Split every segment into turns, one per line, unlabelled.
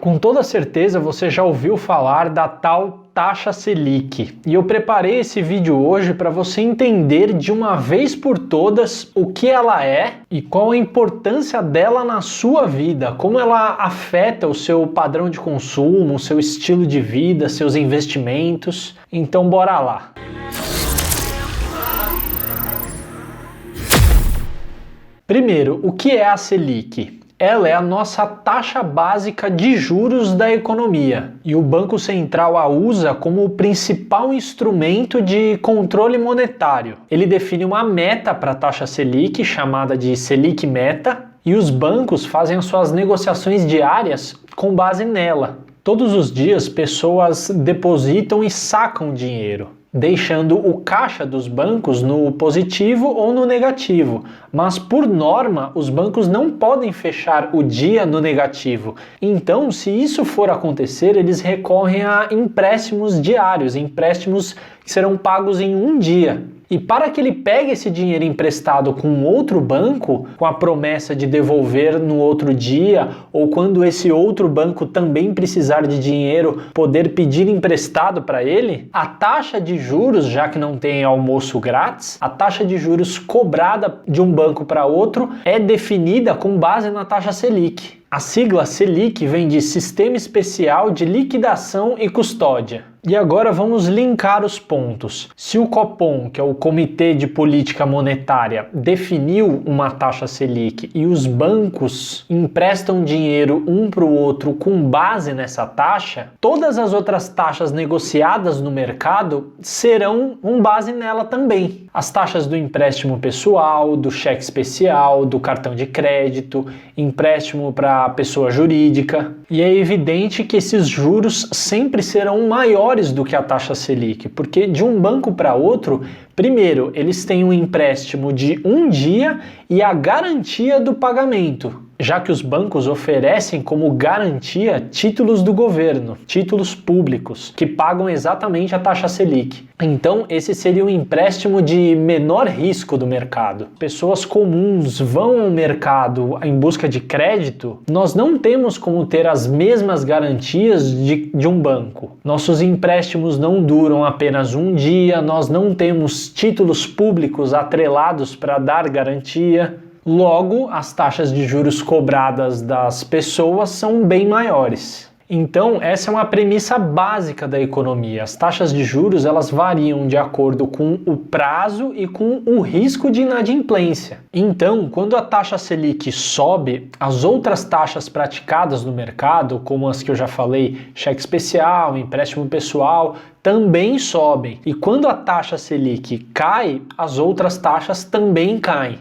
Com toda certeza você já ouviu falar da tal taxa Selic e eu preparei esse vídeo hoje para você entender de uma vez por todas o que ela é e qual a importância dela na sua vida, como ela afeta o seu padrão de consumo, o seu estilo de vida, seus investimentos. Então bora lá! Primeiro, o que é a Selic? Ela é a nossa taxa básica de juros da economia e o Banco Central a usa como o principal instrumento de controle monetário. Ele define uma meta para a taxa Selic, chamada de Selic Meta, e os bancos fazem as suas negociações diárias com base nela. Todos os dias, pessoas depositam e sacam dinheiro, deixando o caixa dos bancos no positivo ou no negativo. Mas, por norma, os bancos não podem fechar o dia no negativo. Então, se isso for acontecer, eles recorrem a empréstimos diários, empréstimos que serão pagos em um dia. E para que ele pegue esse dinheiro emprestado com outro banco, com a promessa de devolver no outro dia, ou quando esse outro banco também precisar de dinheiro, poder pedir emprestado para ele, a taxa de juros, já que não tem almoço grátis, a taxa de juros cobrada de um banco para outro é definida com base na taxa Selic. A sigla Selic vem de Sistema Especial de Liquidação e Custódia. E agora vamos linkar os pontos. Se o Copom, que é o Comitê de Política Monetária, definiu uma taxa Selic e os bancos emprestam dinheiro um para o outro com base nessa taxa, todas as outras taxas negociadas no mercado serão com base nela também. As taxas do empréstimo pessoal, do cheque especial, do cartão de crédito, empréstimo para pessoa jurídica. E é evidente que esses juros sempre serão maiores do que a taxa Selic, porque de um banco para outro, primeiro, eles têm um empréstimo de um dia e a garantia do pagamento, já que os bancos oferecem como garantia títulos do governo, títulos públicos, que pagam exatamente a taxa Selic. Então, esse seria um empréstimo de menor risco do mercado. Pessoas comuns vão ao mercado em busca de crédito, nós não temos como ter as mesmas garantias de um banco. Nossos empréstimos não duram apenas um dia, nós não temos títulos públicos atrelados para dar garantia. Logo, as taxas de juros cobradas das pessoas são bem maiores. Então, essa é uma premissa básica da economia. As taxas de juros elas variam de acordo com o prazo e com o risco de inadimplência. Então, quando a taxa Selic sobe, as outras taxas praticadas no mercado, como as que eu já falei, cheque especial, empréstimo pessoal, também sobem. E quando a taxa Selic cai, as outras taxas também caem.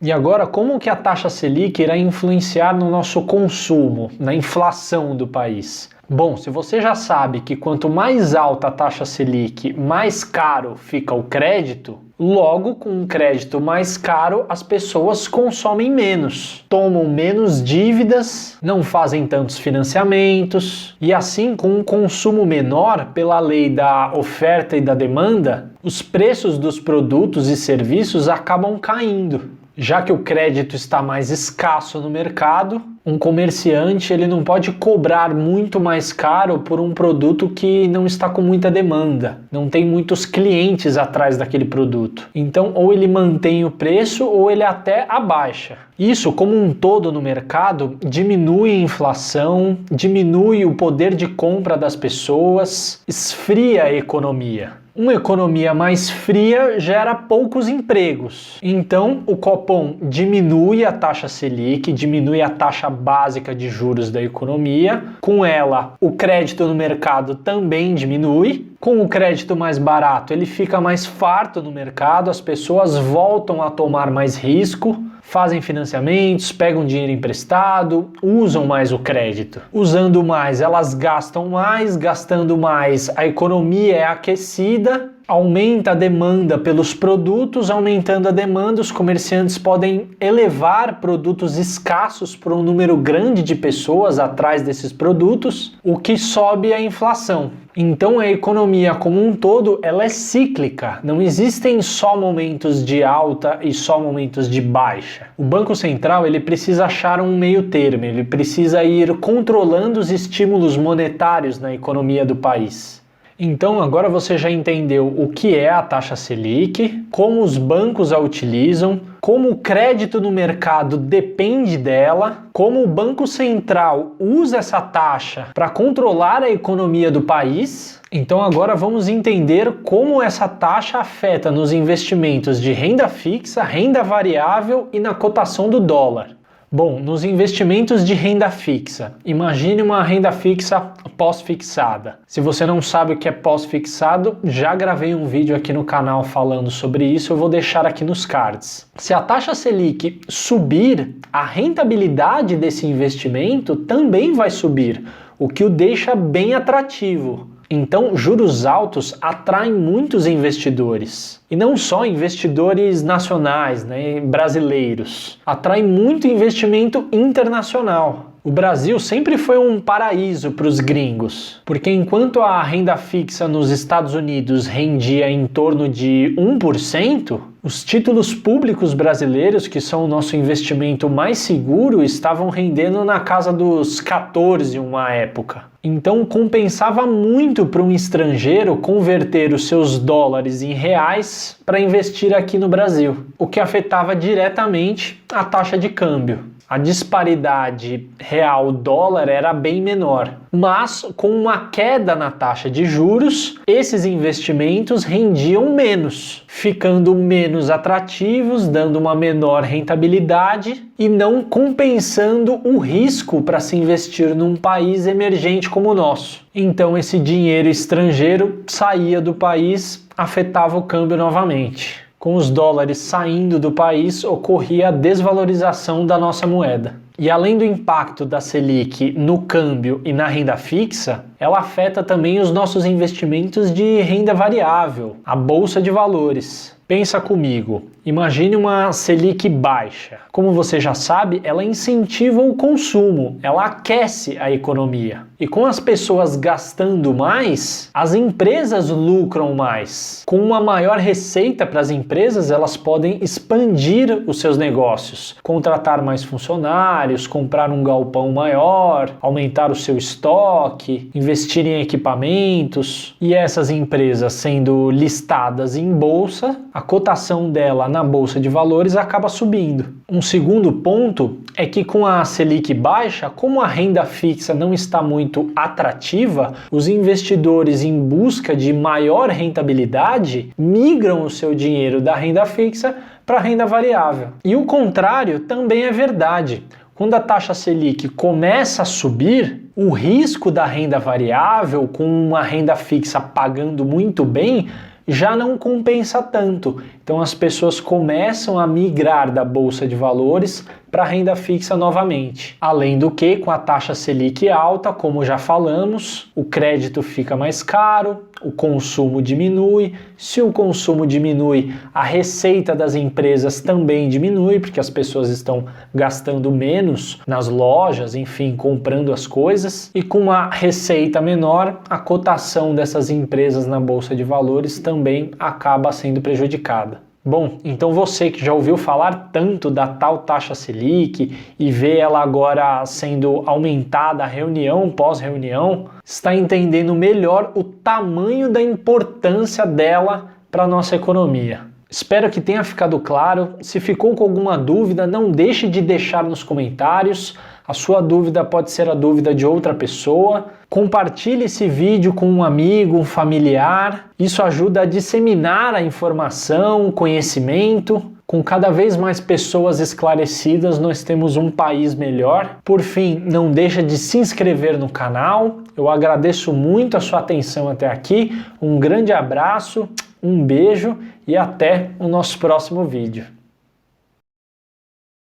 E agora, como que a taxa Selic irá influenciar no nosso consumo, na inflação do país? Bom, se você já sabe que quanto mais alta a taxa Selic, mais caro fica o crédito, logo com um crédito mais caro as pessoas consomem menos, tomam menos dívidas, não fazem tantos financiamentos e assim com um consumo menor pela lei da oferta e da demanda, os preços dos produtos e serviços acabam caindo. Já que o crédito está mais escasso no mercado, um comerciante ele não pode cobrar muito mais caro por um produto que não está com muita demanda, não tem muitos clientes atrás daquele produto. Então, ou ele mantém o preço ou ele até abaixa. Isso, como um todo no mercado, diminui a inflação, diminui o poder de compra das pessoas, esfria a economia. Uma economia mais fria gera poucos empregos. Então, o Copom diminui a taxa Selic, diminui a taxa básica de juros da economia. Com ela, o crédito no mercado também diminui. Com o crédito mais barato, ele fica mais farto no mercado, as pessoas voltam a tomar mais risco, fazem financiamentos, pegam dinheiro emprestado, usam mais o crédito. Usando mais, elas gastam mais, gastando mais, a economia é aquecida, Aumenta a demanda pelos produtos, aumentando a demanda, os comerciantes podem elevar produtos escassos para um número grande de pessoas atrás desses produtos, o que sobe a inflação. Então a economia como um todo, ela é cíclica, não existem só momentos de alta e só momentos de baixa. O Banco Central ele precisa achar um meio termo, ele precisa ir controlando os estímulos monetários na economia do país. Então agora você já entendeu o que é a taxa Selic, como os bancos a utilizam, como o crédito no mercado depende dela, como o Banco Central usa essa taxa para controlar a economia do país. Então agora vamos entender como essa taxa afeta nos investimentos de renda fixa, renda variável e na cotação do dólar. Bom, nos investimentos de renda fixa, imagine uma renda fixa pós-fixada. Se você não sabe o que é pós-fixado, já gravei um vídeo aqui no canal falando sobre isso, eu vou deixar aqui nos cards. Se a taxa Selic subir, a rentabilidade desse investimento também vai subir, o que o deixa bem atrativo. Então, juros altos atraem muitos investidores. E não só investidores nacionais, brasileiros. Atrai muito investimento internacional. O Brasil sempre foi um paraíso para os gringos, porque enquanto a renda fixa nos Estados Unidos rendia em torno de 1%, os títulos públicos brasileiros, que são o nosso investimento mais seguro, estavam rendendo na casa dos 14% uma época. Então compensava muito para um estrangeiro converter os seus dólares em reais para investir aqui no Brasil, o que afetava diretamente a taxa de câmbio. A disparidade real-dólar era bem menor, mas com uma queda na taxa de juros, esses investimentos rendiam menos, ficando menos atrativos, dando uma menor rentabilidade e não compensando o risco para se investir num país emergente como o nosso. Então esse dinheiro estrangeiro saía do país, afetava o câmbio novamente. Com os dólares saindo do país, ocorria a desvalorização da nossa moeda. E além do impacto da Selic no câmbio e na renda fixa, ela afeta também os nossos investimentos de renda variável, a bolsa de valores. Pensa comigo, imagine uma Selic baixa. Como você já sabe, ela incentiva o consumo, ela aquece a economia. E com as pessoas gastando mais, as empresas lucram mais. Com uma maior receita para as empresas, elas podem expandir os seus negócios, contratar mais funcionários, comprar um galpão maior, aumentar o seu estoque, investir em equipamentos. E essas empresas sendo listadas em bolsa, a cotação dela na bolsa de valores acaba subindo. Um segundo ponto é que com a Selic baixa, como a renda fixa não está muito atrativa, os investidores em busca de maior rentabilidade migram o seu dinheiro da renda fixa para a renda variável. E o contrário também é verdade. Quando a taxa Selic começa a subir, o risco da renda variável, com uma renda fixa pagando muito bem, já não compensa tanto. Então as pessoas começam a migrar da bolsa de valores para a renda fixa novamente. Além do que, com a taxa Selic alta, como já falamos, o crédito fica mais caro, o consumo diminui. Se o consumo diminui, a receita das empresas também diminui, porque as pessoas estão gastando menos nas lojas, enfim, comprando as coisas. E com uma receita menor, a cotação dessas empresas na bolsa de valores também acaba sendo prejudicada. Bom, então você que já ouviu falar tanto da tal taxa Selic e vê ela agora sendo aumentada reunião pós reunião, está entendendo melhor o tamanho da importância dela para a nossa economia. Espero que tenha ficado claro. Se ficou com alguma dúvida, não deixe de deixar nos comentários. A sua dúvida pode ser a dúvida de outra pessoa. Compartilhe esse vídeo com um amigo, um familiar. Isso ajuda a disseminar a informação, o conhecimento. Com cada vez mais pessoas esclarecidas, nós temos um país melhor. Por fim, não deixa de se inscrever no canal. Eu agradeço muito a sua atenção até aqui. Um grande abraço, um beijo e até o nosso próximo vídeo.